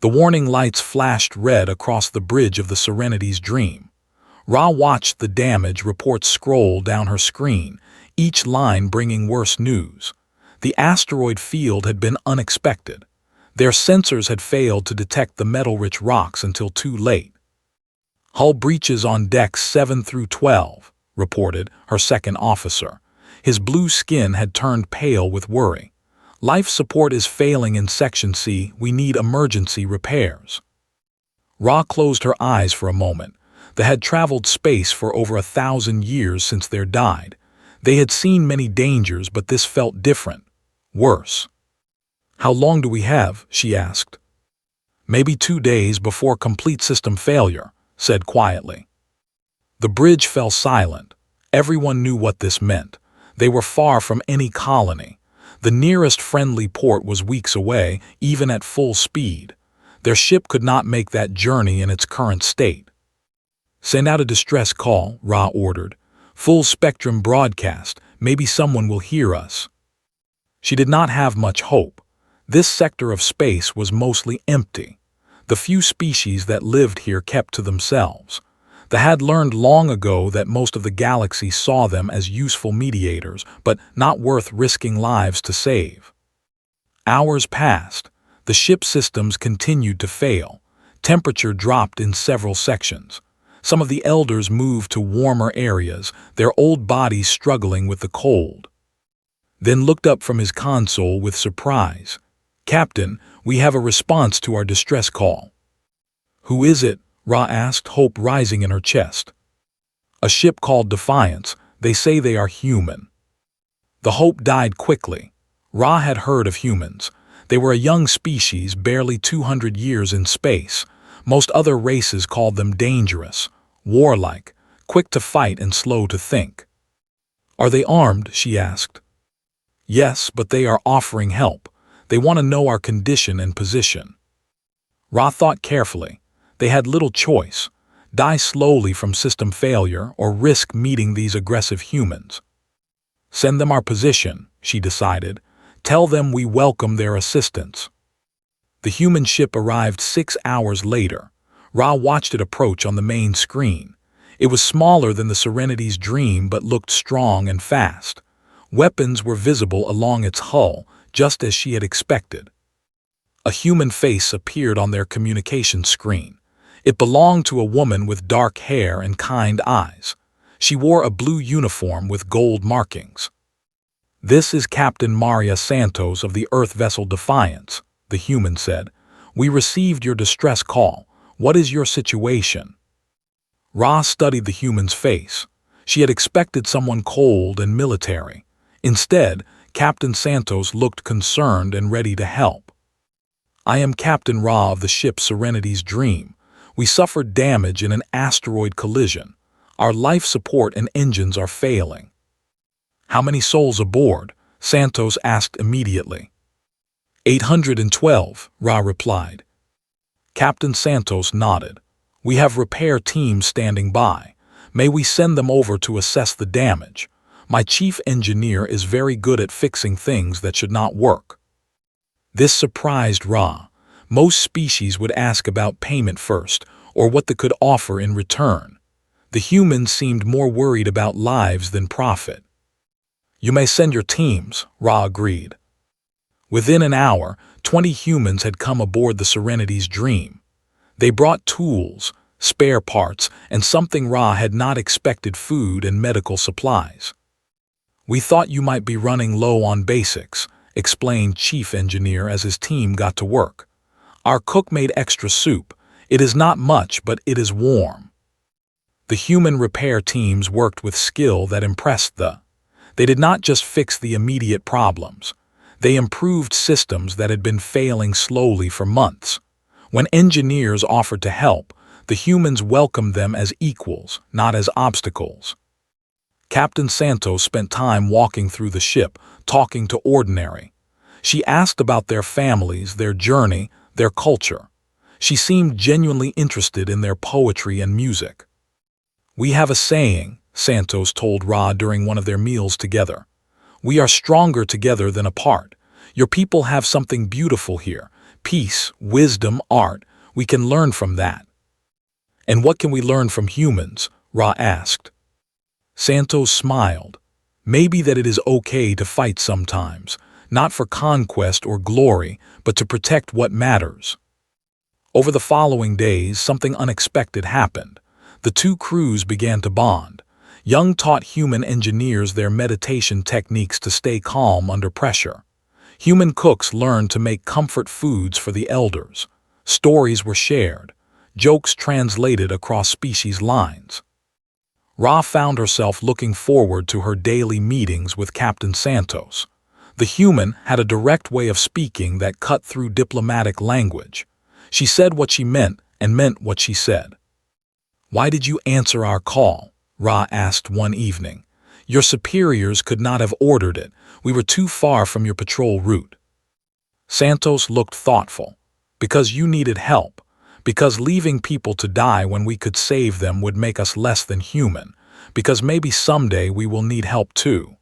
The warning lights flashed red across the bridge of the Serenity's Dream. Ra watched the damage reports scroll down her screen, each line bringing worse news. The asteroid field had been unexpected. Their sensors had failed to detect the metal-rich rocks until too late. "Hull breaches on decks 7 through 12, reported her second officer. His blue skin had turned pale with worry. "Life support is failing in Section C. We need emergency repairs." Ra closed her eyes for a moment. They had traveled space for over 1,000 years since their died. They had seen many dangers, but this felt different. Worse. "How long do we have?" she asked. "Maybe 2 days before complete system failure," said quietly. The bridge fell silent. Everyone knew what this meant. They were far from any colony. The nearest friendly port was weeks away, even at full speed. Their ship could not make that journey in its current state. "Send out a distress call," Ra ordered. "Full spectrum broadcast. Maybe someone will hear us." She did not have much hope. This sector of space was mostly empty. The few species that lived here kept to themselves. They had learned long ago that most of the galaxy saw them as useful mediators, but not worth risking lives to save. Hours passed. The ship systems continued to fail. Temperature dropped in several sections. Some of the elders moved to warmer areas, their old bodies struggling with the cold. Then looked up from his console with surprise. "Captain, we have a response to our distress call." "Who is it?" Ra asked, hope rising in her chest. "A ship called Defiance. They say they are human." The hope died quickly. Ra had heard of humans. They were a young species, barely 200 years in space. Most other races called them dangerous, warlike, quick to fight and slow to think. "Are they armed?" she asked. "Yes, but they are offering help. They want to know our condition and position." Ra thought carefully. They had little choice: die slowly from system failure or risk meeting these aggressive humans. "Send them our position," she decided. "Tell them we welcome their assistance." The human ship arrived 6 hours later. Ra watched it approach on the main screen. It was smaller than the Serenity's Dream but looked strong and fast. Weapons were visible along its hull, just as she had expected. A human face appeared on their communication screen. It belonged to a woman with dark hair and kind eyes. She wore a blue uniform with gold markings. "This is Captain Maria Santos of the Earth vessel Defiance," the human said. "We received your distress call. What is your situation?" Ra studied the human's face. She had expected someone cold and military. Instead, Captain Santos looked concerned and ready to help. "I am Captain Ra of the ship Serenity's Dream. We suffered damage in an asteroid collision. Our life support and engines are failing." "How many souls aboard?" Santos asked immediately. 812, Ra replied. Captain Santos nodded. "We have repair teams standing by. May we send them over to assess the damage? My chief engineer is very good at fixing things that should not work." This surprised Ra. Most species would ask about payment first, or what they could offer in return. The humans seemed more worried about lives than profit. "You may send your teams," Ra agreed. Within an hour, 20 humans had come aboard the Serenity's Dream. They brought tools, spare parts, and something Ra had not expected: food and medical supplies. "We thought you might be running low on basics," explained Chief Engineer as his team got to work. "Our cook made extra soup. It is not much, but it is warm." The human repair teams worked with skill that impressed They did not just fix the immediate problems. They improved systems that had been failing slowly for months. When engineers offered to help, the humans welcomed them as equals, not as obstacles. Captain Santos spent time walking through the ship, talking to Ordinary. She asked about their families, their journey, their culture. She seemed genuinely interested in their poetry and music. "We have a saying," Santos told Ra during one of their meals together. "We are stronger together than apart. Your people have something beautiful here. peace, wisdom, art. We can learn from that. And what can we learn from humans? Ra asked. Santos smiled. Maybe that it is okay to fight sometimes, not for conquest or glory, but to protect what matters. Over the following days, something unexpected happened. The two crews began to bond. Young taught human engineers their meditation techniques to stay calm under pressure. Human cooks learned to make comfort foods for the elders. Stories were shared, jokes translated across species lines. Ra found herself looking forward to her daily meetings with Captain Santos. The human had a direct way of speaking that cut through diplomatic language. She said what she meant and meant what she said. "Why did you answer our call?" Ra asked one evening. "Your superiors could not have ordered it. We were too far from your patrol route." Santos looked thoughtful. "Because you needed help. Because leaving people to die when we could save them would make us less than human. Because maybe someday we will need help too."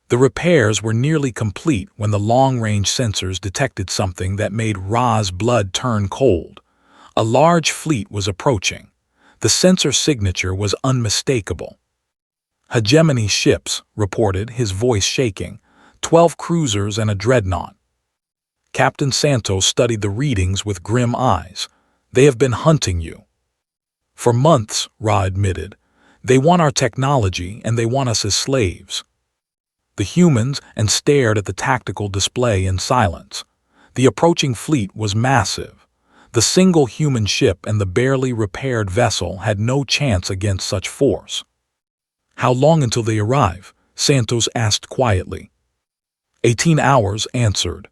The repairs were nearly complete when the long-range sensors detected something that made Ra's blood turn cold. A large fleet was approaching. The sensor signature was unmistakable. "Hegemony ships," reported, his voice shaking. 12 cruisers and a dreadnought. Captain Santos studied the readings with grim eyes. "They have been hunting you." "For months," Ra admitted. "They want our technology and they want us as slaves." The humans stared at the tactical display in silence. The approaching fleet was massive. The single human ship and the barely repaired vessel had no chance against such force. "How long until they arrive?" Santos asked quietly. 18 hours, answered.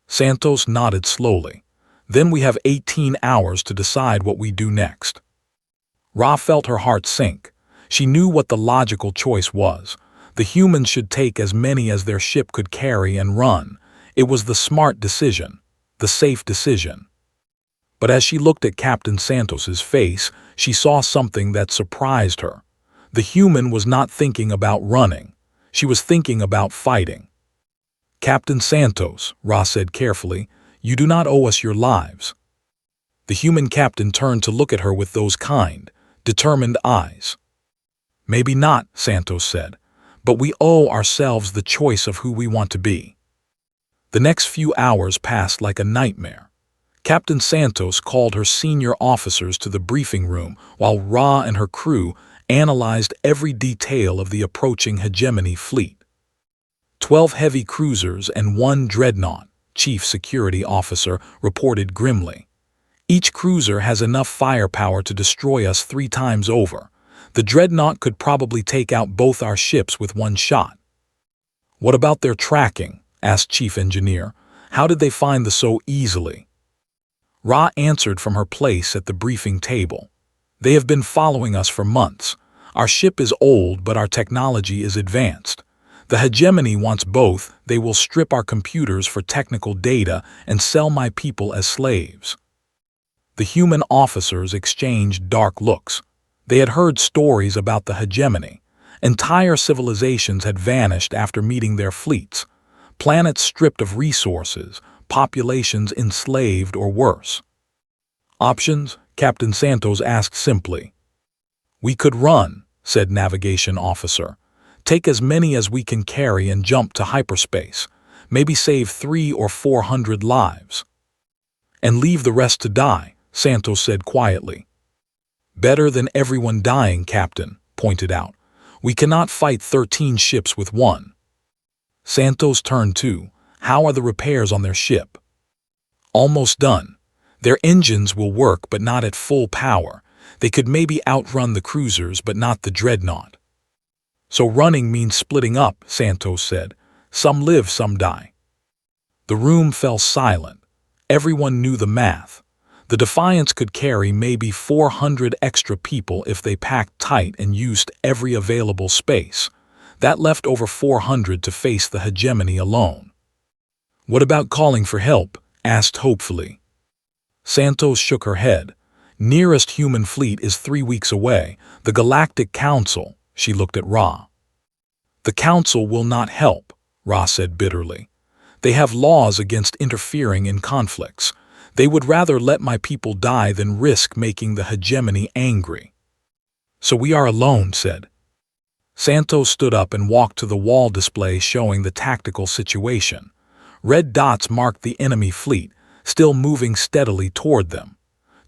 Santos nodded slowly. "Then we have 18 hours to decide what we do next." Ra felt her heart sink. She knew what the logical choice was. The humans should take as many as their ship could carry and run. It was the smart decision, the safe decision. But as she looked at Captain Santos's face, she saw something that surprised her. The human was not thinking about running. She was thinking about fighting. "Captain Santos," Ra said carefully, "you do not owe us your lives." The human captain turned to look at her with those kind, determined eyes. "Maybe not," Santos said, "but we owe ourselves the choice of who we want to be." The next few hours passed like a nightmare. Captain Santos called her senior officers to the briefing room while Ra and her crew analyzed every detail of the approaching hegemony fleet. 12 heavy cruisers and 1 dreadnought, Chief Security Officer reported grimly. "Each cruiser has enough firepower to destroy us 3 times over. The dreadnought could probably take out both our ships with one shot." "What about their tracking?" asked Chief Engineer. "How did they find the so easily?" Ra answered from her place at the briefing table. "They have been following us for months. Our ship is old, but our technology is advanced. The hegemony wants both. They will strip our computers for technical data and sell my people as slaves." The human officers exchanged dark looks. They had heard stories about the hegemony. Entire civilizations had vanished after meeting their fleets. Planets stripped of resources, populations enslaved or worse. "Options?" Captain Santos asked simply. "We could run," said Navigation Officer. "Take as many as we can carry and jump to hyperspace. Maybe save 300 or 400 lives." "And leave the rest to die," Santos said quietly. "Better than everyone dying," Captain pointed out. "We cannot fight 13 ships with one." Santos turned to, "How are the repairs on their ship?" "Almost done. Their engines will work but not at full power. They could maybe outrun the cruisers but not the dreadnought." "So running means splitting up," Santos said. "Some live, some die." The room fell silent. Everyone knew the math. The Defiance could carry maybe 400 extra people if they packed tight and used every available space. That left over 400 to face the hegemony alone. "What about calling for help?" asked hopefully. Santos shook her head. "Nearest human fleet is 3 weeks away. The Galactic Council." She looked at Ra. "The Council will not help," Ra said bitterly. They have laws against interfering in conflicts. They would rather let my people die than risk making the hegemony angry. So we are alone, said. Santos stood up and walked to the wall display showing the tactical situation. Red dots marked the enemy fleet, still moving steadily toward them.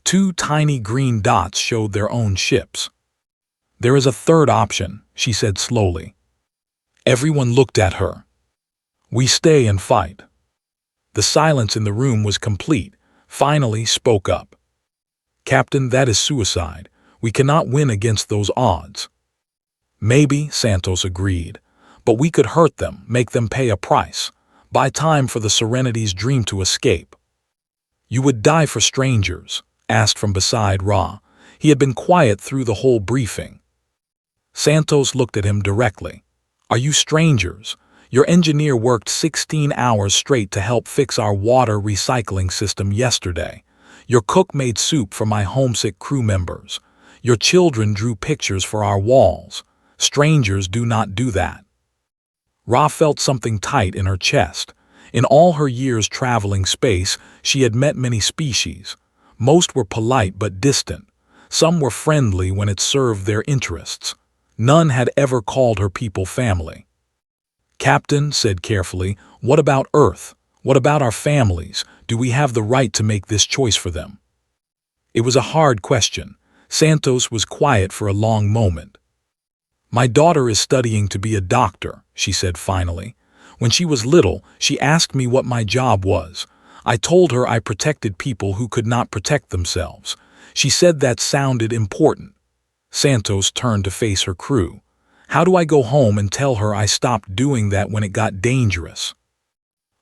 2 tiny green dots showed their own ships. There is a third option, she said slowly. Everyone looked at her. We stay and fight. The silence in the room was complete. Finally spoke up. Captain, that is suicide. We cannot win against those odds. Maybe, Santos agreed, but we could hurt them, make them pay a price, buy time for the Serenity's dream to escape. You would die for strangers? Asked from beside Ra. He had been quiet through the whole briefing. Santos looked at him directly. Are you strangers? Your engineer worked 16 hours straight to help fix our water recycling system yesterday. Your cook made soup for my homesick crew members. Your children drew pictures for our walls. Strangers do not do that. Ra felt something tight in her chest. In all her years traveling space, she had met many species. Most were polite but distant. Some were friendly when it served their interests. None had ever called her people family. Captain said carefully, what about Earth? What about our families? Do we have the right to make this choice for them? It was a hard question. Santos was quiet for a long moment. My daughter is studying to be a doctor, she said finally. When she was little, she asked me what my job was. I told her I protected people who could not protect themselves. She said that sounded important. Santos turned to face her crew. How do I go home and tell her I stopped doing that when it got dangerous?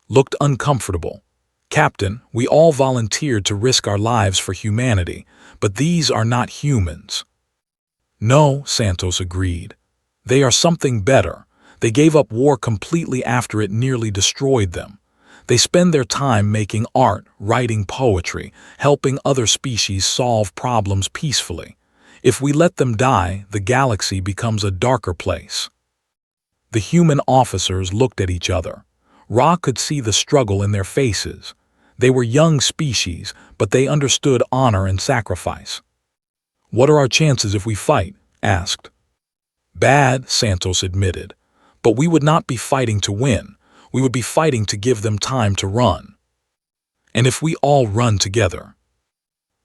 Looked uncomfortable. Captain, we all volunteered to risk our lives for humanity, but these are not humans. No, Santos agreed. They are something better. They gave up war completely after it nearly destroyed them. They spend their time making art, writing poetry, helping other species solve problems peacefully. If we let them die, the galaxy becomes a darker place. The human officers looked at each other. Ra could see the struggle in their faces. They were young species, but they understood honor and sacrifice. What are our chances if we fight? Asked. Bad, Santos admitted. But we would not be fighting to win. We would be fighting to give them time to run. And if we all run together,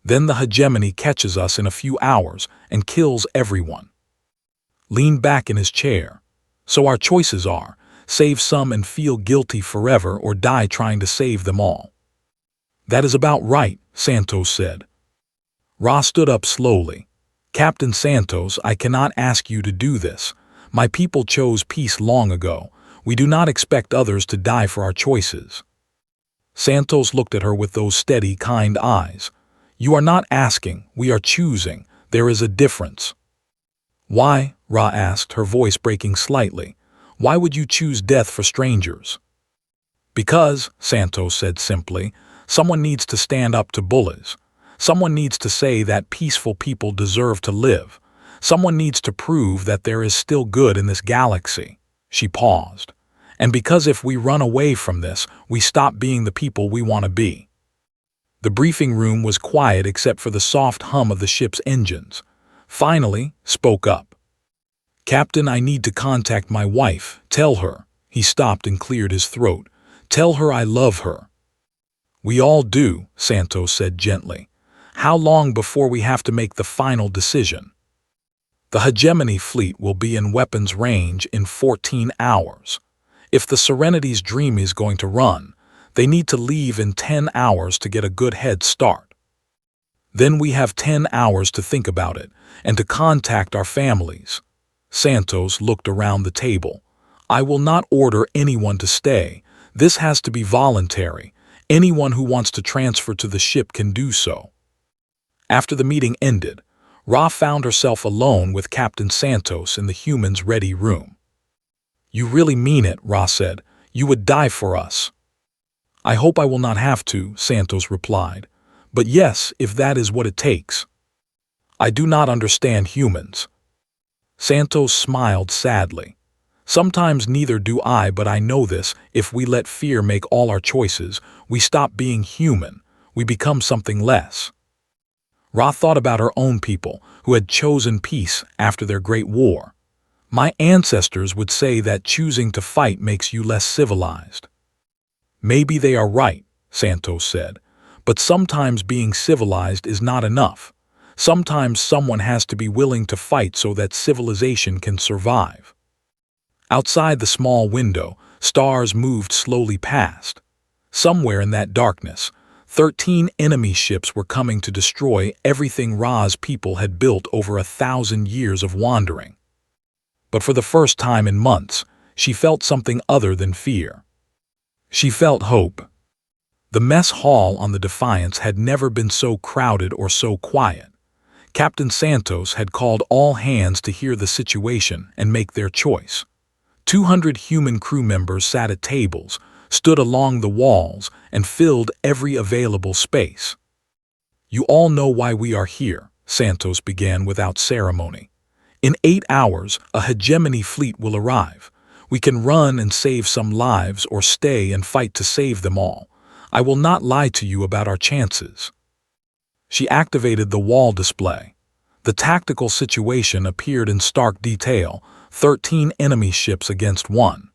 then the hegemony catches us in a few hours and kills everyone. Leaned back in his chair. So our choices are, save some and feel guilty forever or die trying to save them all. That is about right, Santos said. Ra stood up slowly. Captain Santos, I cannot ask you to do this. My people chose peace long ago. We do not expect others to die for our choices. Santos looked at her with those steady, kind eyes. You are not asking, we are choosing. There is a difference. Why? Ra asked, her voice breaking slightly. Why would you choose death for strangers? Because, Santos said simply, someone needs to stand up to bullies. Someone needs to say that peaceful people deserve to live. Someone needs to prove that there is still good in this galaxy. She paused. And because if we run away from this, we stop being the people we want to be. The briefing room was quiet except for the soft hum of the ship's engines. Finally, spoke up. Captain, I need to contact my wife. Tell her. He stopped and cleared his throat. Tell her I love her. We all do, Santos said gently. How long before we have to make the final decision? The hegemony fleet will be in weapons range in 14 hours. If the Serenity's dream is going to run, they need to leave in 10 hours to get a good head start. Then we have 10 hours to think about it and to contact our families. Santos looked around the table. I will not order anyone to stay. This has to be voluntary. Anyone who wants to transfer to the ship can do so. After the meeting ended, Ra found herself alone with Captain Santos in the humans' ready room. You really mean it, Ra said. You would die for us. I hope I will not have to, Santos replied. But yes, if that is what it takes. I do not understand humans. Santos smiled sadly. Sometimes neither do I, but I know this: if we let fear make all our choices, we stop being human. We become something less. Ra thought about her own people, who had chosen peace after their great war. My ancestors would say that choosing to fight makes you less civilized. Maybe they are right, Santos said, but sometimes being civilized is not enough. Sometimes someone has to be willing to fight so that civilization can survive. Outside the small window, stars moved slowly past. Somewhere in that darkness, 13 enemy ships were coming to destroy everything Ra's people had built over 1,000 years of wandering. But for the first time in months, she felt something other than fear. She felt hope. The mess hall on the Defiance had never been so crowded or so quiet. Captain Santos had called all hands to hear the situation and make their choice. 200 human crew members sat at tables, stood along the walls, and filled every available space. "You all know why we are here," Santos began without ceremony. "In 8 hours, a hegemony fleet will arrive. We can run and save some lives or stay and fight to save them all. I will not lie to you about our chances." She activated the wall display. The tactical situation appeared in stark detail: 13 enemy ships against 1.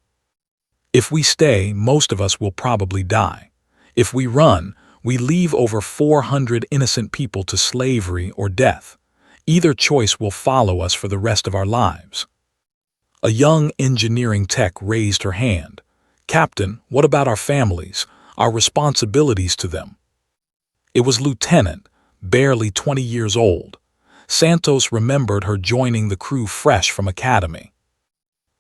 If we stay, most of us will probably die. If we run, we leave over 400 innocent people to slavery or death. Either choice will follow us for the rest of our lives. A young engineering tech raised her hand. "Captain, what about our families, our responsibilities to them?" It was Lieutenant, barely 20 years old. Santos remembered her joining the crew fresh from academy.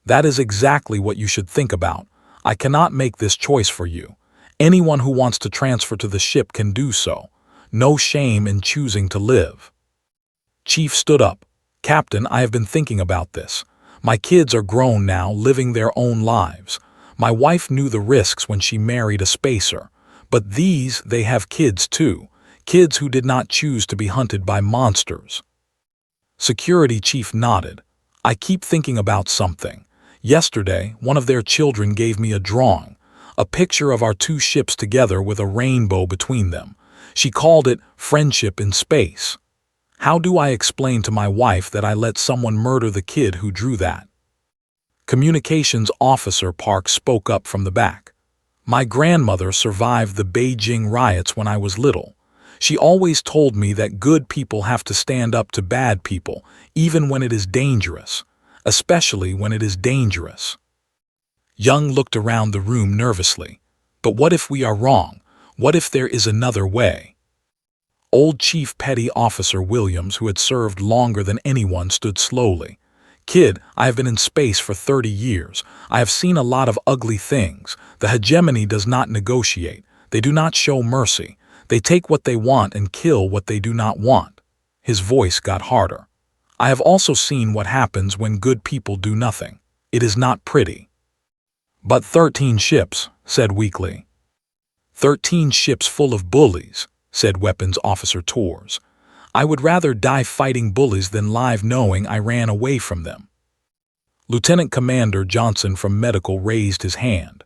"That is exactly what you should think about. I cannot make this choice for you. Anyone who wants to transfer to the ship can do so. No shame in choosing to live." Chief stood up. "Captain, I have been thinking about this. My kids are grown now, living their own lives. My wife knew the risks when she married a spacer. But they have kids too. Kids who did not choose to be hunted by monsters." Security Chief nodded. "I keep thinking about something. Yesterday, one of their children gave me a drawing, a picture of our 2 ships together with a rainbow between them. She called it Friendship in Space. How do I explain to my wife that I let someone murder the kid who drew that?" Communications Officer Park spoke up from the back. "My grandmother survived the Beijing riots when I was little. She always told me that good people have to stand up to bad people, even when it is dangerous. Especially when it is dangerous." Young looked around the room nervously. "But what if we are wrong? What if there is another way?" Old Chief Petty Officer Williams, who had served longer than anyone, stood slowly. "Kid, I have been in space for 30 years. I have seen a lot of ugly things. The hegemony does not negotiate. They do not show mercy. They take what they want and kill what they do not want." His voice got harder. "I have also seen what happens when good people do nothing. It is not pretty." "But 13 ships," said weakly. 13 ships full of bullies," said Weapons Officer Torres. "I would rather die fighting bullies than live knowing I ran away from them." Lieutenant Commander Johnson from Medical raised his hand.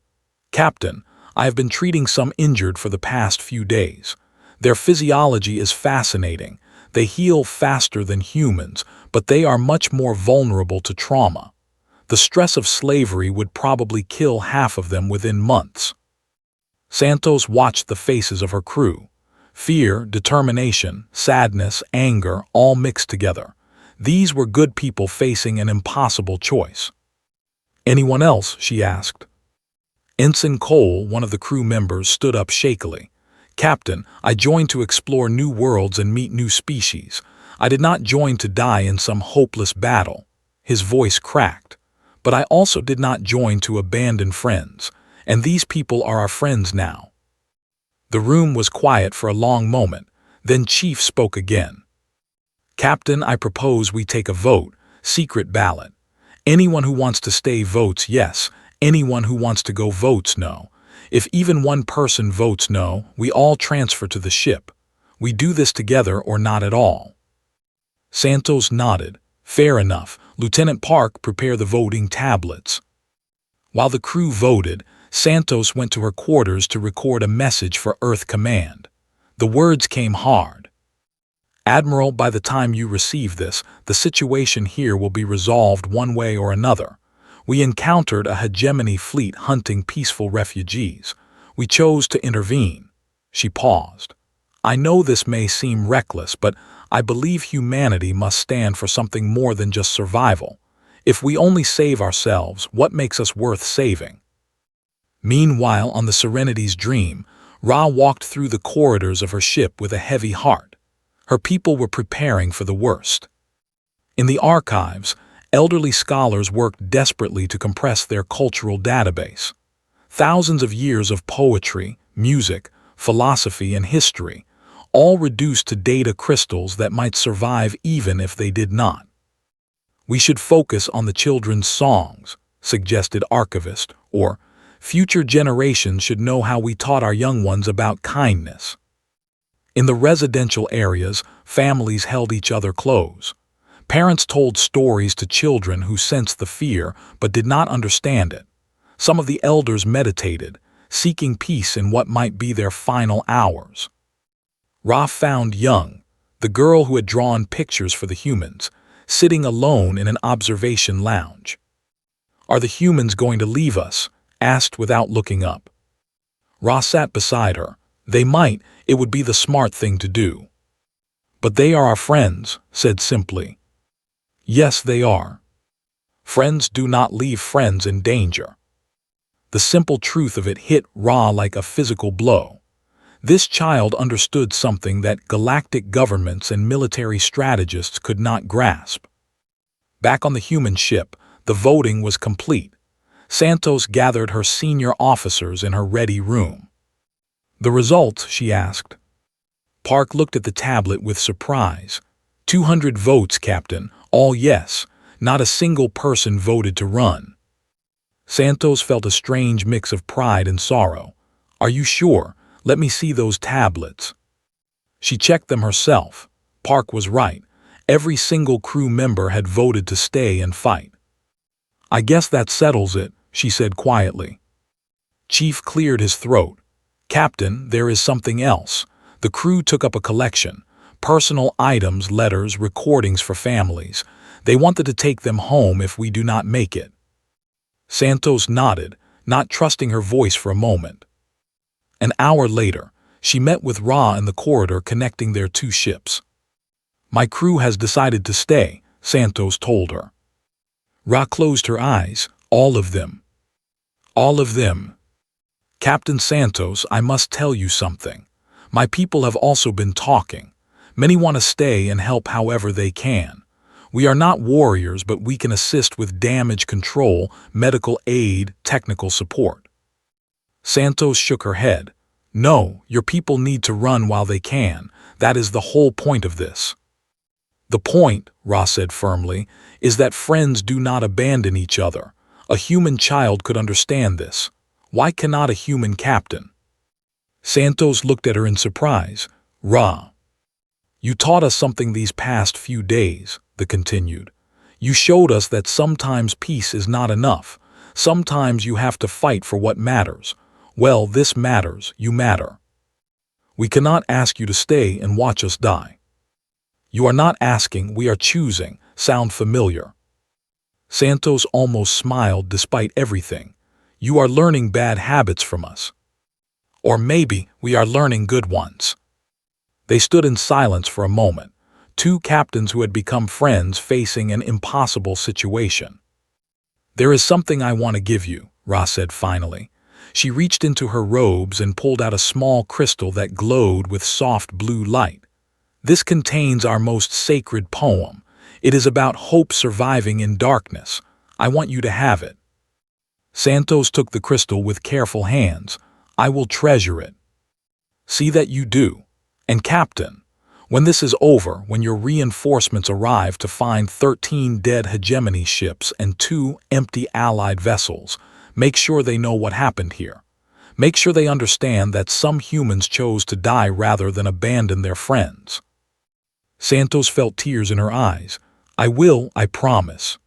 "Captain, I have been treating some injured for the past few days. Their physiology is fascinating. They heal faster than humans, but they are much more vulnerable to trauma. The stress of slavery would probably kill half of them within months." Santos watched the faces of her crew. Fear, determination, sadness, anger, all mixed together. These were good people facing an impossible choice. "Anyone else?" she asked. Ensign Cole, one of the crew members, stood up shakily. "Captain, I joined to explore new worlds and meet new species. I did not join to die in some hopeless battle." His voice cracked. "But I also did not join to abandon friends, and these people are our friends now." The room was quiet for a long moment, then Chief spoke again. "Captain, I propose we take a vote, secret ballot. Anyone who wants to stay votes yes, anyone who wants to go votes no. If even one person votes no, we all transfer to the ship. We do this together or not at all." Santos nodded. "Fair enough. Lieutenant Park, prepare the voting tablets." While the crew voted, Santos went to her quarters to record a message for Earth Command. The words came hard. "Admiral, by the time you receive this, the situation here will be resolved one way or another. We encountered a hegemony fleet hunting peaceful refugees. We chose to intervene." She paused. "I know this may seem reckless, but I believe humanity must stand for something more than just survival. If we only save ourselves, what makes us worth saving?" Meanwhile, on the Serenity's Dream, Ra walked through the corridors of her ship with a heavy heart. Her people were preparing for the worst. In the archives, elderly scholars worked desperately to compress their cultural database. Thousands of years of poetry, music, philosophy, and history, all reduced to data crystals that might survive even if they did not. "We should focus on the children's songs," suggested Archivist, or "future generations should know how we taught our young ones about kindness." In the residential areas, families held each other close. Parents told stories to children who sensed the fear but did not understand it. Some of the elders meditated, seeking peace in what might be their final hours. Ra found Young, the girl who had drawn pictures for the humans, sitting alone in an observation lounge. "Are the humans going to leave us?" asked without looking up. Ra sat beside her. "They might, it would be the smart thing to do." "But they are our friends," said simply. "Yes, they are. Friends do not leave friends in danger." The simple truth of it hit Ra like a physical blow. This child understood something that galactic governments and military strategists could not grasp. Back on the human ship, the voting was complete. Santos gathered her senior officers in her ready room. "The results?" she asked. Park looked at the tablet with surprise. 200 votes, Captain, all yes. Not a single person voted to run." Santos felt a strange mix of pride and sorrow. "Are you sure? Let me see those tablets." She checked them herself. Park was right. Every single crew member had voted to stay and fight. "I guess that settles it," she said quietly. Chief cleared his throat. "Captain, there is something else." The crew took up a collection. Personal items, letters, recordings for families. They wanted to take them home if we do not make it. Santos nodded, not trusting her voice for a moment. An hour later, she met with Ra in the corridor connecting their two ships. "My crew has decided to stay," Santos told her. Ra closed her eyes. "All of them." "All of them." "Captain Santos, I must tell you something. My people have also been talking. Many want to stay and help however they can. We are not warriors, but we can assist with damage control, medical aid, technical support." Santos shook her head. "No, your people need to run while they can. That is the whole point of this." "The point," Ra said firmly, "is that friends do not abandon each other. A human child could understand this. Why cannot a human captain?" Santos looked at her in surprise. "Ra, you taught us something these past few days," the continued. "You showed us that sometimes peace is not enough. Sometimes you have to fight for what matters. Well, this matters, you matter. We cannot ask you to stay and watch us die." "You are not asking, we are choosing." Sound familiar? Santos almost smiled despite everything. "You are learning bad habits from us. Or maybe we are learning good ones." They stood in silence for a moment, two captains who had become friends facing an impossible situation. "There is something I want to give you," Ra said finally. She reached into her robes and pulled out a small crystal that glowed with soft blue light. "This contains our most sacred poem. It is about hope surviving in darkness. I want you to have it." Santos took the crystal with careful hands. "I will treasure it." "See that you do. And Captain, when this is over, when your reinforcements arrive to find 13 dead hegemony ships and 2 empty Allied vessels, make sure they know what happened here. Make sure they understand that some humans chose to die rather than abandon their friends." Santos felt tears in her eyes. "I will, I promise."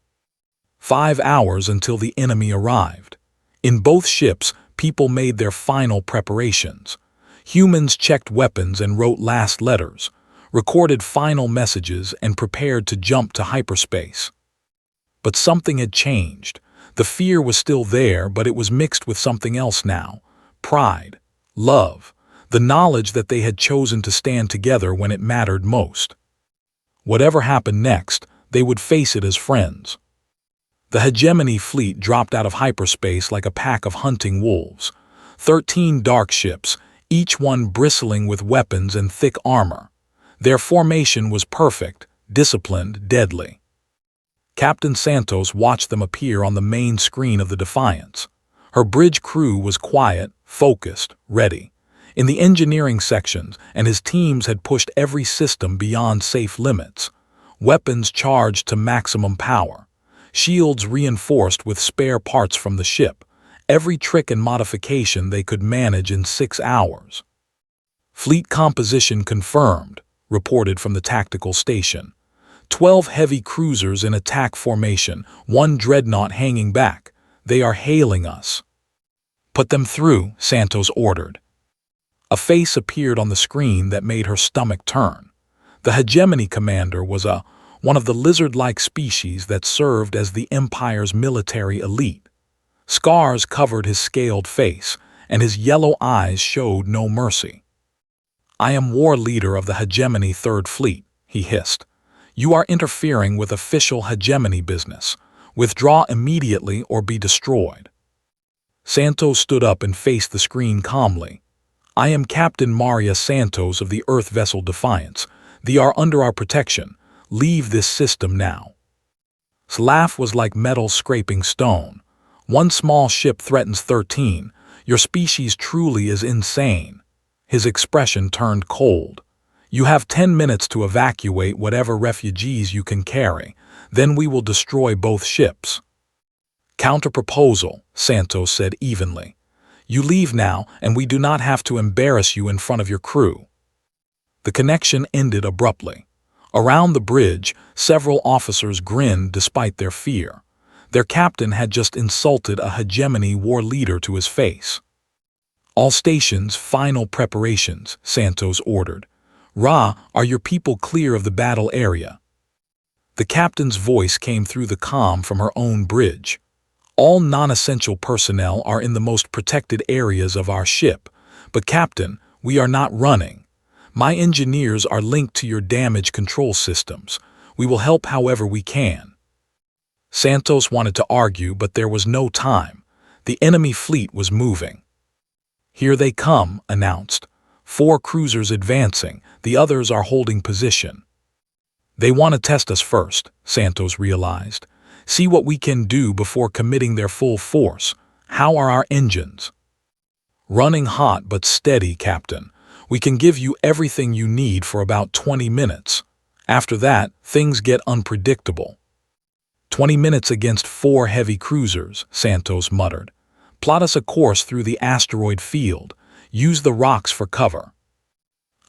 5 hours until the enemy arrived. In both ships, people made their final preparations. Humans checked weapons and wrote last letters, recorded final messages, and prepared to jump to hyperspace. But something had changed. The fear was still there, but it was mixed with something else now. Pride, love, the knowledge that they had chosen to stand together when it mattered most. Whatever happened next, they would face it as friends. The hegemony fleet dropped out of hyperspace like a pack of hunting wolves. 13 dark ships, each one bristling with weapons and thick armor. Their formation was perfect, disciplined, deadly. Captain Santos watched them appear on the main screen of the Defiance. Her bridge crew was quiet, focused, ready. In the engineering sections, and his teams had pushed every system beyond safe limits. Weapons charged to maximum power. Shields reinforced with spare parts from the ship. Every trick and modification they could manage in 6 hours. Fleet composition confirmed, reported from the tactical station. 12 heavy cruisers in attack formation, 1 dreadnought hanging back. They are hailing us. Put them through, Santos ordered. A face appeared on the screen that made her stomach turn. The hegemony commander was one of the lizard-like species that served as the Empire's military elite. Scars covered his scaled face, and his yellow eyes showed no mercy. "I am war leader of the hegemony Third Fleet," he hissed. "You are interfering with official hegemony business. Withdraw immediately or be destroyed." Santos stood up and faced the screen calmly. "I am Captain Maria Santos of the Earth vessel Defiance. They are under our protection. Leave this system now." His laugh was like metal scraping stone. "One small ship threatens 13. Your species truly is insane." His expression turned cold. "You have 10 minutes to evacuate whatever refugees you can carry. Then we will destroy both ships." "Counter-proposal," Santos said evenly. "You leave now, and we do not have to embarrass you in front of your crew." The connection ended abruptly. Around the bridge, several officers grinned despite their fear. Their captain had just insulted a hegemony war leader to his face. "All stations, final preparations," Santos ordered. "Ra, are your people clear of the battle area?" The captain's voice came through the comm from her own bridge. "All non-essential personnel are in the most protected areas of our ship. But Captain, we are not running. My engineers are linked to your damage control systems. We will help however we can." Santos wanted to argue, but there was no time. The enemy fleet was moving. "Here they come," announced. 4 cruisers advancing, the others are holding position. "They want to test us first," Santos realized. "See what we can do before committing their full force. How are our engines?" "Running hot but steady, Captain. We can give you everything you need for about 20 minutes. After that, things get unpredictable." 20 minutes against 4 heavy cruisers," Santos muttered. "Plot us a course through the asteroid field. Use the rocks for cover."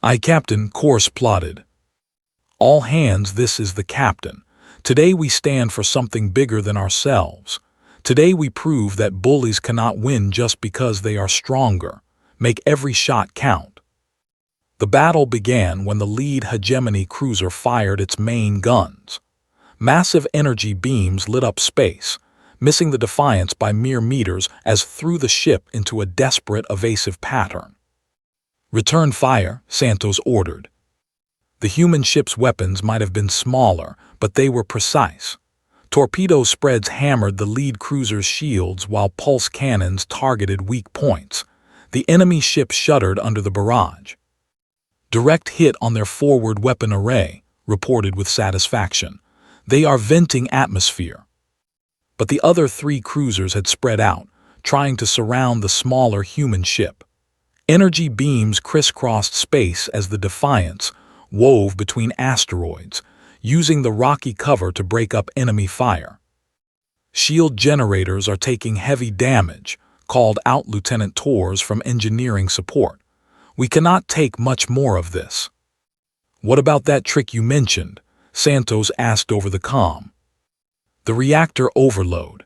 "Aye, Captain, course plotted." "All hands, this is the captain. Today we stand for something bigger than ourselves. Today we prove that bullies cannot win just because they are stronger. Make every shot count." The battle began when the lead hegemony cruiser fired its main guns. Massive energy beams lit up space, missing the Defiance by mere meters as threw the ship into a desperate evasive pattern. "Return fire," Santos ordered. The human ship's weapons might have been smaller, but they were precise. Torpedo spreads hammered the lead cruiser's shields while pulse cannons targeted weak points. The enemy ship shuddered under the barrage. "Direct hit on their forward weapon array," reported with satisfaction. "They are venting atmosphere." But the other 3 cruisers had spread out, trying to surround the smaller human ship. Energy beams crisscrossed space as the Defiance wove between asteroids, using the rocky cover to break up enemy fire. "Shield generators are taking heavy damage," called out Lieutenant Torres from engineering support. "We cannot take much more of this." "What about that trick you mentioned?" Santos asked over the comm. "The reactor overload.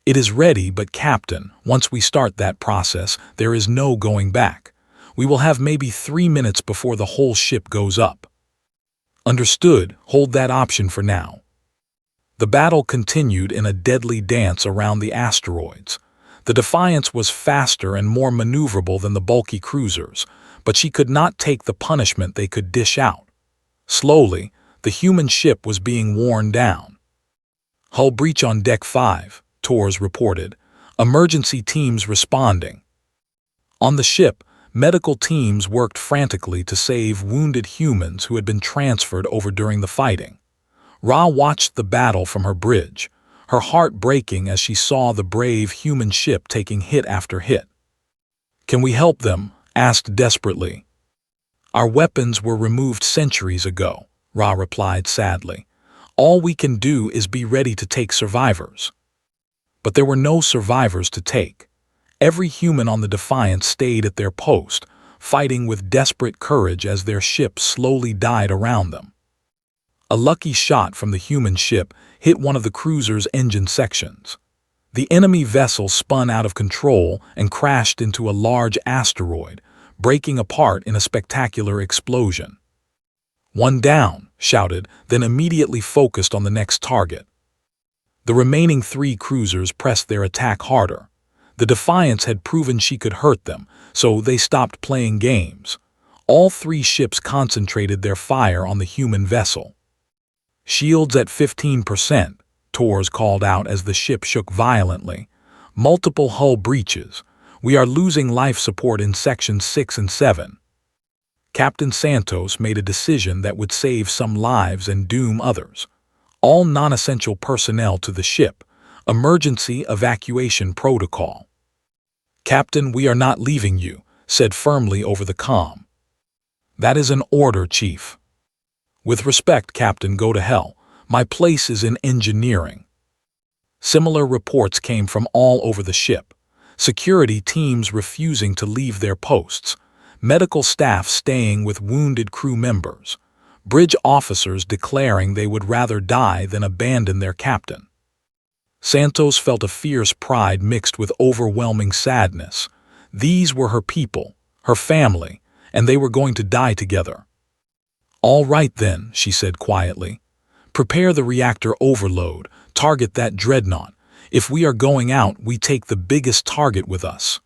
"It is ready, but Captain, once we start that process, there is no going back. We will have maybe 3 minutes before the whole ship goes up." "Understood. Hold that option for now." The battle continued in a deadly dance around the asteroids. The Defiance was faster and more maneuverable than the bulky cruisers, but she could not take the punishment they could dish out. Slowly, the human ship was being worn down. "Hull breach on Deck 5, Tors reported. "Emergency teams responding." On the ship, medical teams worked frantically to save wounded humans who had been transferred over during the fighting. Ra watched the battle from her bridge, her heart breaking as she saw the brave human ship taking hit after hit. "Can we help them?" asked desperately. "Our weapons were removed centuries ago," Ra replied sadly. "All we can do is be ready to take survivors." But there were no survivors to take. Every human on the Defiance stayed at their post, fighting with desperate courage as their ship slowly died around them. A lucky shot from the human ship hit one of the cruiser's engine sections. The enemy vessel spun out of control and crashed into a large asteroid, breaking apart in a spectacular explosion. "One down," shouted, then immediately focused on the next target. The remaining 3 cruisers pressed their attack harder. The Defiance had proven she could hurt them, so they stopped playing games. All 3 ships concentrated their fire on the human vessel. "Shields at 15%, Tors called out as the ship shook violently. "Multiple hull breaches. We are losing life support in sections 6 and 7. Captain Santos made a decision that would save some lives and doom others. "All non-essential personnel to the ship. Emergency evacuation protocol." "Captain, we are not leaving you," said firmly over the comm. "That is an order, Chief." "With respect, Captain, go to hell. My place is in engineering." Similar reports came from all over the ship. Security teams refusing to leave their posts. Medical staff staying with wounded crew members. Bridge officers declaring they would rather die than abandon their captain. Santos felt a fierce pride mixed with overwhelming sadness. These were her people, her family, and they were going to die together. "All right then," she said quietly. "Prepare the reactor overload, target that dreadnought. If we are going out, we take the biggest target with us."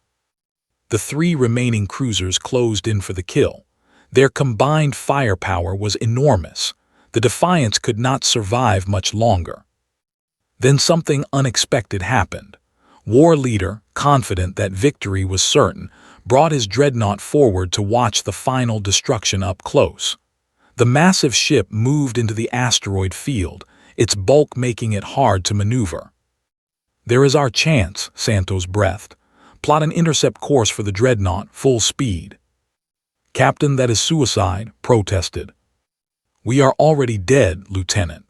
The 3 remaining cruisers closed in for the kill. Their combined firepower was enormous. The Defiance could not survive much longer. Then something unexpected happened. War leader, confident that victory was certain, brought his dreadnought forward to watch the final destruction up close. The massive ship moved into the asteroid field, its bulk making it hard to maneuver. "There is our chance," Santos breathed. "Plot an intercept course for the dreadnought, full speed." "Captain, that is suicide," protested. "We are already dead, Lieutenant.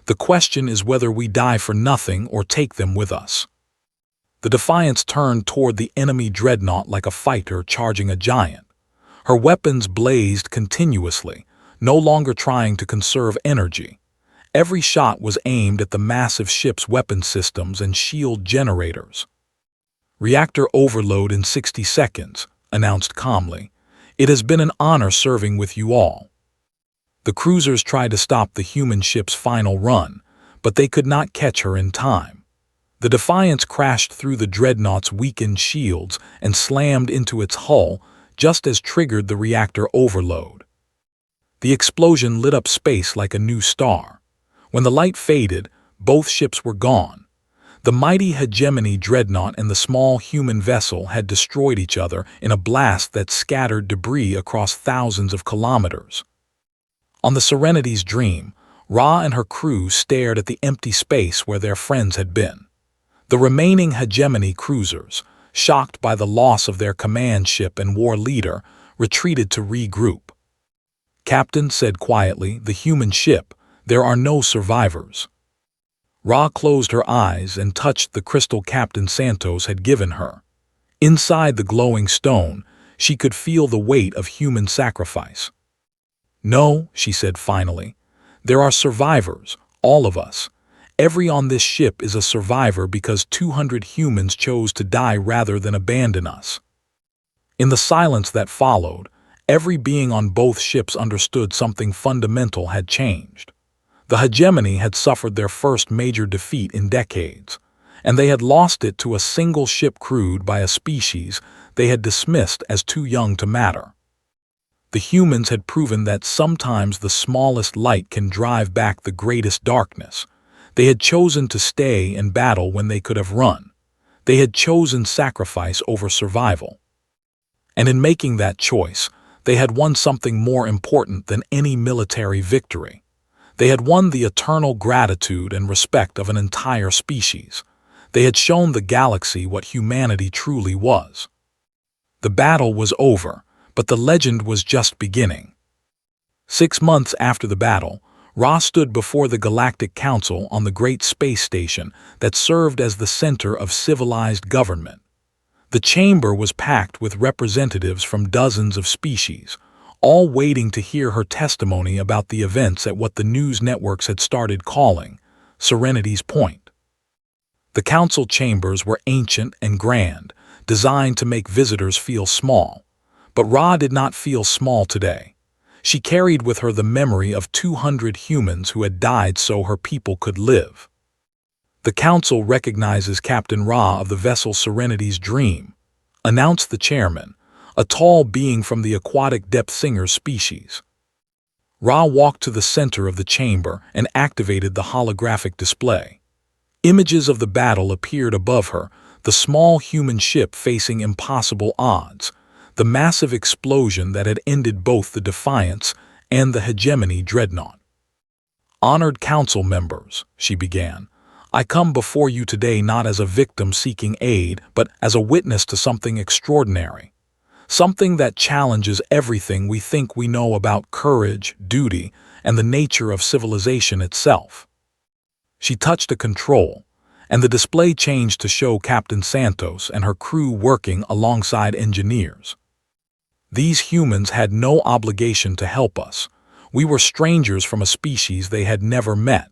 The question is whether we die for nothing or take them with us." The Defiance turned toward the enemy dreadnought like a fighter charging a giant. Her weapons blazed continuously, no longer trying to conserve energy. Every shot was aimed at the massive ship's weapon systems and shield generators. "Reactor overload in 60 seconds, announced calmly. "It has been an honor serving with you all." The cruisers tried to stop the human ship's final run, but they could not catch her in time. The Defiance crashed through the dreadnought's weakened shields and slammed into its hull just as triggered the reactor overload. The explosion lit up space like a new star. When the light faded, both ships were gone. The mighty Hegemony dreadnought and the small human vessel had destroyed each other in a blast that scattered debris across thousands of kilometers. On the Serenity's Dream, Ra and her crew stared at the empty space where their friends had been. The remaining Hegemony cruisers, shocked by the loss of their command ship and war leader, retreated to regroup. "Captain," said quietly, "the human ship, there are no survivors." Ra closed her eyes and touched the crystal Captain Santos had given her. Inside the glowing stone, she could feel the weight of human sacrifice. "No," she said finally, "there are survivors, all of us, Every on this ship is a survivor because 200 humans chose to die rather than abandon us." In the silence that followed, every being on both ships understood something fundamental had changed. The hegemony had suffered their first major defeat in decades, and they had lost it to a single ship crewed by a species they had dismissed as too young to matter. The humans had proven that sometimes the smallest light can drive back the greatest darkness. They had chosen to stay and battle when they could have run. They had chosen sacrifice over survival. And in making that choice, they had won something more important than any military victory. They had won the eternal gratitude and respect of an entire species. They had shown the galaxy what humanity truly was. The battle was over, but the legend was just beginning. 6 months after the battle, Ra stood before the Galactic Council on the great space station that served as the center of civilized government. The chamber was packed with representatives from dozens of species, all waiting to hear her testimony about the events at what the news networks had started calling Serenity's Point. The council chambers were ancient and grand, designed to make visitors feel small. But Ra did not feel small today. She carried with her the memory of 200 humans who had died so her people could live. "The council recognizes Captain Ra of the vessel Serenity's Dream," announced the chairman, a tall being from the aquatic depth singer species. Ra walked to the center of the chamber and activated the holographic display. Images of the battle appeared above her, the small human ship facing impossible odds, the massive explosion that had ended both the Defiance and the Hegemony dreadnought. "Honored council members," she began, "I come before you today not as a victim seeking aid, but as a witness to something extraordinary. Something that challenges everything we think we know about courage, duty, and the nature of civilization itself." She touched a control, and the display changed to show Captain Santos and her crew working alongside engineers. These humans had no obligation to help us. We were strangers from a species they had never met.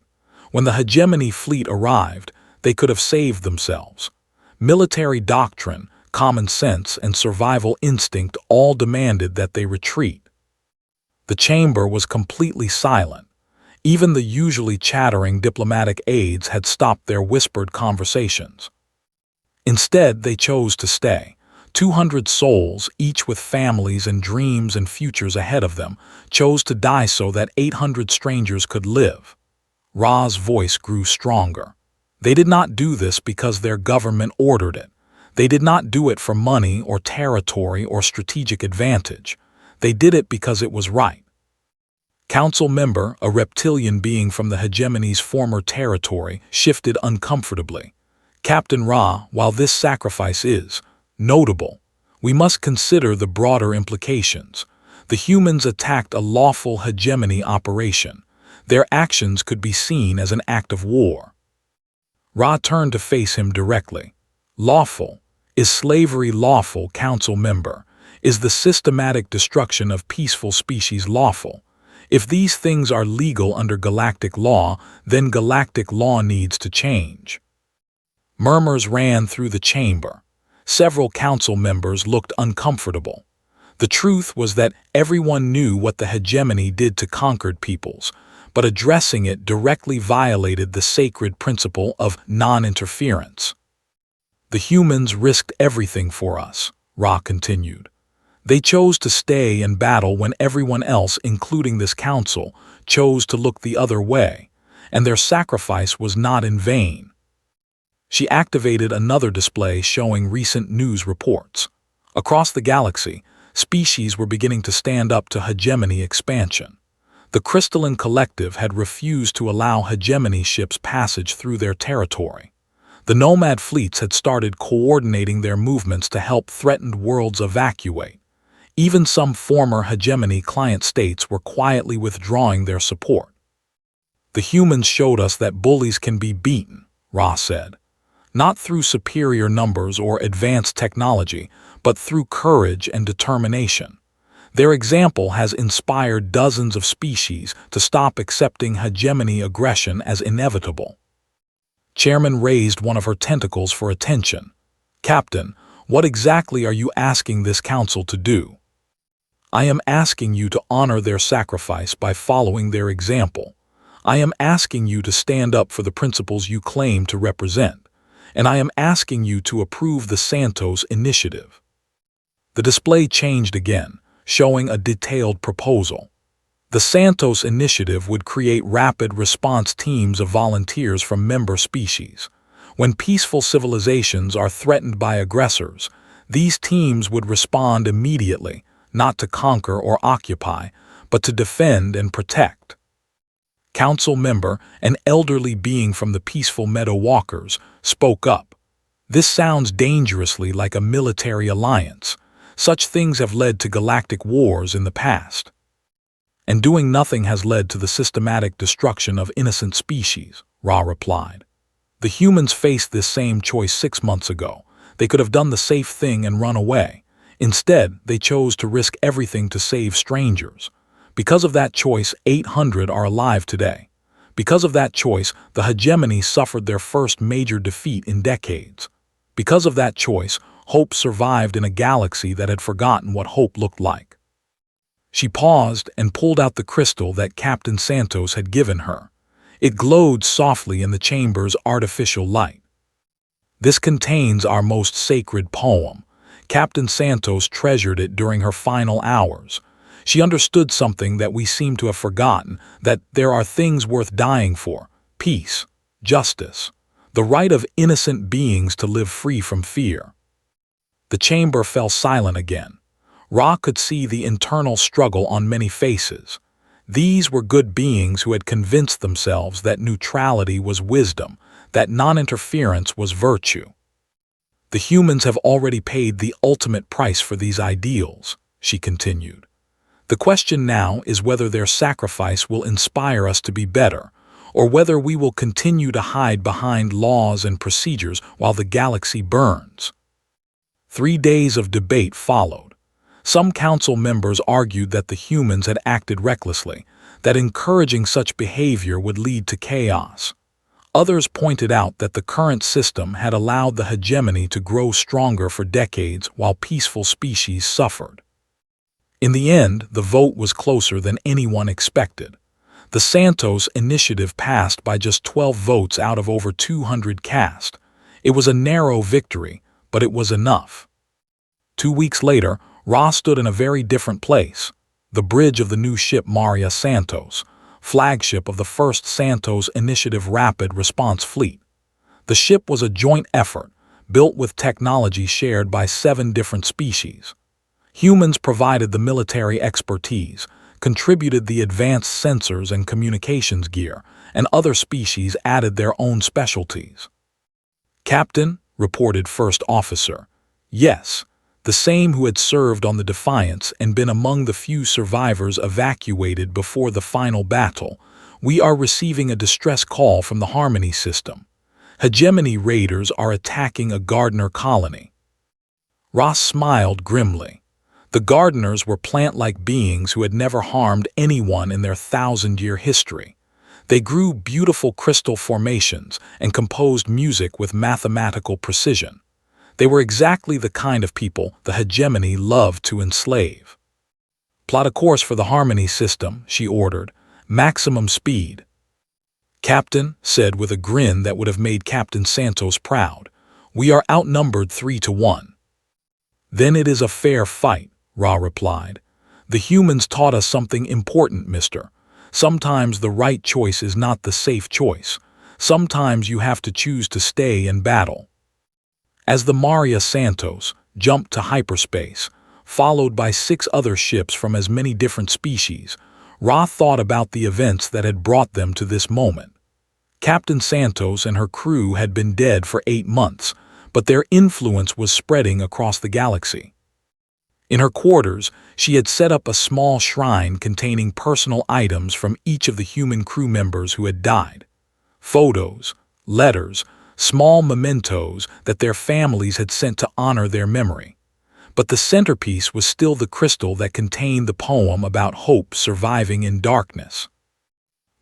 When the hegemony fleet arrived, they could have saved themselves. Military doctrine, common sense, and survival instinct all demanded that they retreat. The chamber was completely silent. Even the usually chattering diplomatic aides had stopped their whispered conversations. Instead, they chose to stay. 200 souls, each with families and dreams and futures ahead of them, chose to die so that 800 strangers could live. Ra's voice grew stronger. They did not do this because their government ordered it. They did not do it for money or territory or strategic advantage. They did it because it was right. Council member, a reptilian being from the hegemony's former territory, shifted uncomfortably. "Captain Ra, while this sacrifice is notable, we must consider the broader implications. The humans attacked a lawful hegemony operation. Their actions could be seen as an act of war." Ra turned to face him directly. "Lawful? Is slavery lawful, council member? Is the systematic destruction of peaceful species lawful? If these things are legal under galactic law, then galactic law needs to change." Murmurs ran through the chamber. Several council members looked uncomfortable. The truth was that everyone knew what the hegemony did to conquered peoples, but addressing it directly violated the sacred principle of non-interference. "The humans risked everything for us," Ra continued. "They chose to stay and battle when everyone else, including this council, chose to look the other way, and their sacrifice was not in vain." She activated another display showing recent news reports. Across the galaxy, species were beginning to stand up to hegemony expansion. The Crystalline Collective had refused to allow hegemony ships passage through their territory. The nomad fleets had started coordinating their movements to help threatened worlds evacuate. Even some former hegemony client states were quietly withdrawing their support. "The humans showed us that bullies can be beaten," Ra said. "Not through superior numbers or advanced technology, but through courage and determination. Their example has inspired dozens of species to stop accepting hegemony aggression as inevitable." Chairman raised one of her tentacles for attention. "Captain, what exactly are you asking this council to do?" "I am asking you to honor their sacrifice by following their example. I am asking you to stand up for the principles you claim to represent. And I am asking you to approve the Santos Initiative." The display changed again, showing a detailed proposal. The Santos Initiative would create rapid response teams of volunteers from member species. When peaceful civilizations are threatened by aggressors, these teams would respond immediately, not to conquer or occupy, but to defend and protect. Council member, an elderly being from the peaceful Meadow Walkers, spoke up. "This sounds dangerously like a military alliance. Such things have led to galactic wars in the past. And doing nothing has led to the systematic destruction of innocent species," Ra replied. "The humans faced this same choice 6 months ago. They could have done the safe thing and run away. Instead, they chose to risk everything to save strangers. Because of that choice, 800 are alive today. Because of that choice, the hegemony suffered their first major defeat in decades. Because of that choice, hope survived in a galaxy that had forgotten what hope looked like." She paused and pulled out the crystal that Captain Santos had given her. It glowed softly in the chamber's artificial light. "This contains our most sacred poem." Captain Santos treasured it during her final hours. She understood something that we seem to have forgotten, that there are things worth dying for: peace, justice, the right of innocent beings to live free from fear. The chamber fell silent again. Ra could see the internal struggle on many faces. These were good beings who had convinced themselves that neutrality was wisdom, that non-interference was virtue. "The humans have already paid the ultimate price for these ideals," she continued. "The question now is whether their sacrifice will inspire us to be better, or whether we will continue to hide behind laws and procedures while the galaxy burns." 3 days of debate followed. Some council members argued that the humans had acted recklessly, that encouraging such behavior would lead to chaos. Others pointed out that the current system had allowed the hegemony to grow stronger for decades while peaceful species suffered. In the end, the vote was closer than anyone expected. The Santos Initiative passed by just 12 votes out of over 200 cast. It was a narrow victory, but it was enough. 2 weeks later, Ra stood in a very different place: the bridge of the new ship Maria Santos, flagship of the first Santos Initiative Rapid Response Fleet. The ship was a joint effort, built with technology shared by 7 different species. Humans provided the military expertise, contributed the advanced sensors and communications gear, and other species added their own specialties. "Captain," reported First Officer. "Yes, the same who had served on the Defiance and been among the few survivors evacuated before the final battle. We are receiving a distress call from the Harmony system. Hegemony raiders are attacking a gardener colony." Ross smiled grimly. The gardeners were plant-like beings who had never harmed anyone in their 1,000-year history. They grew beautiful crystal formations and composed music with mathematical precision. They were exactly the kind of people the hegemony loved to enslave. "Plot a course for the Harmony system," she ordered. "Maximum speed." "Captain," said with a grin that would have made Captain Santos proud, "we are outnumbered 3 to 1. "Then it is a fair fight," Ra replied. "The humans taught us something important, mister. Sometimes the right choice is not the safe choice. Sometimes you have to choose to stay and battle." As the Maria Santos jumped to hyperspace, followed by 6 other ships from as many different species, Ra thought about the events that had brought them to this moment. Captain Santos and her crew had been dead for 8 months, but their influence was spreading across the galaxy. In her quarters, she had set up a small shrine containing personal items from each of the human crew members who had died. Photos, letters, small mementos that their families had sent to honor their memory. But the centerpiece was still the crystal that contained the poem about hope surviving in darkness.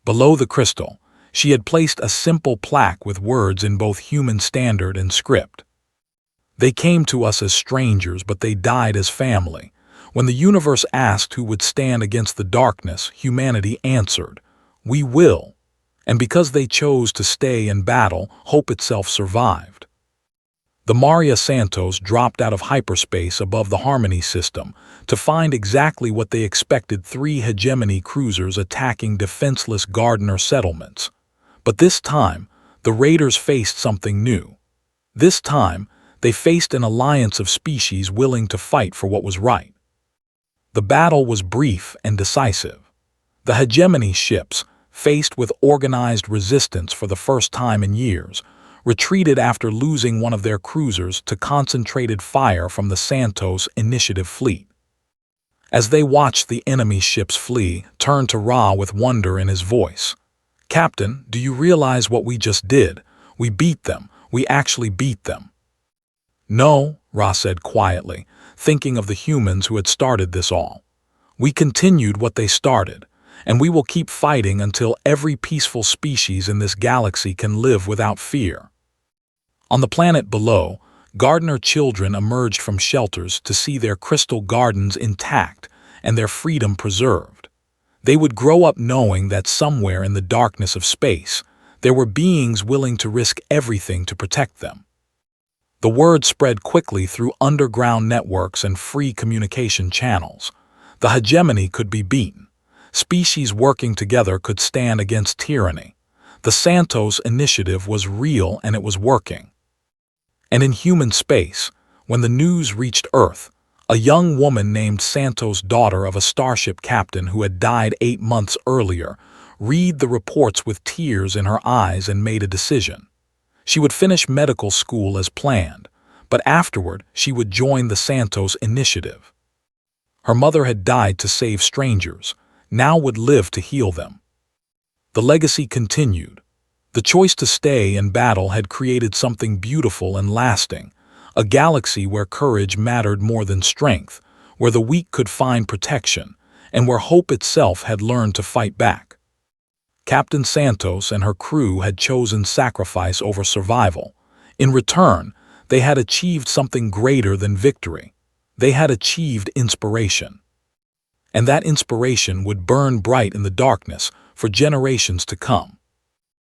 Below the crystal, She had placed a simple plaque with words in both human standard and script. They came to us as strangers, but they died as family. When the universe asked who would stand against the darkness, humanity answered, "We will." And because they chose to stay in battle, hope itself survived. The Maria Santos dropped out of hyperspace above the Harmony system to find exactly what they expected: three hegemony cruisers attacking defenseless Gardener settlements. But this time, the raiders faced something new. This time, they faced an alliance of species willing to fight for what was right. The battle was brief and decisive. The hegemony ships, faced with organized resistance for the first time in years, retreated after losing one of their cruisers to concentrated fire from the Santos Initiative fleet. As they watched the enemy ships flee, turned to Ra with wonder in his voice. "Captain, do you realize what we just did? We beat them. We actually beat them." "No," Ra said quietly, thinking of the humans who had started this all. "We continued what they started, and we will keep fighting until every peaceful species in this galaxy can live without fear." On the planet below, Gardener children emerged from shelters to see their crystal gardens intact and their freedom preserved. They would grow up knowing that somewhere in the darkness of space, there were beings willing to risk everything to protect them. The word spread quickly through underground networks and free communication channels. The hegemony could be beaten. Species working together could stand against tyranny. The Santos Initiative was real and it was working. And in human space, when the news reached Earth, a young woman named Santos, daughter of a starship captain who had died 8 months earlier, read the reports with tears in her eyes and made a decision. She would finish medical school as planned, but afterward she would join the Santos Initiative. Her mother had died to save strangers, now would live to heal them. The legacy continued. The choice to stay in battle had created something beautiful and lasting, a galaxy where courage mattered more than strength, where the weak could find protection, and where hope itself had learned to fight back. Captain Santos and her crew had chosen sacrifice over survival. In return, they had achieved something greater than victory. They had achieved inspiration. And that inspiration would burn bright in the darkness for generations to come.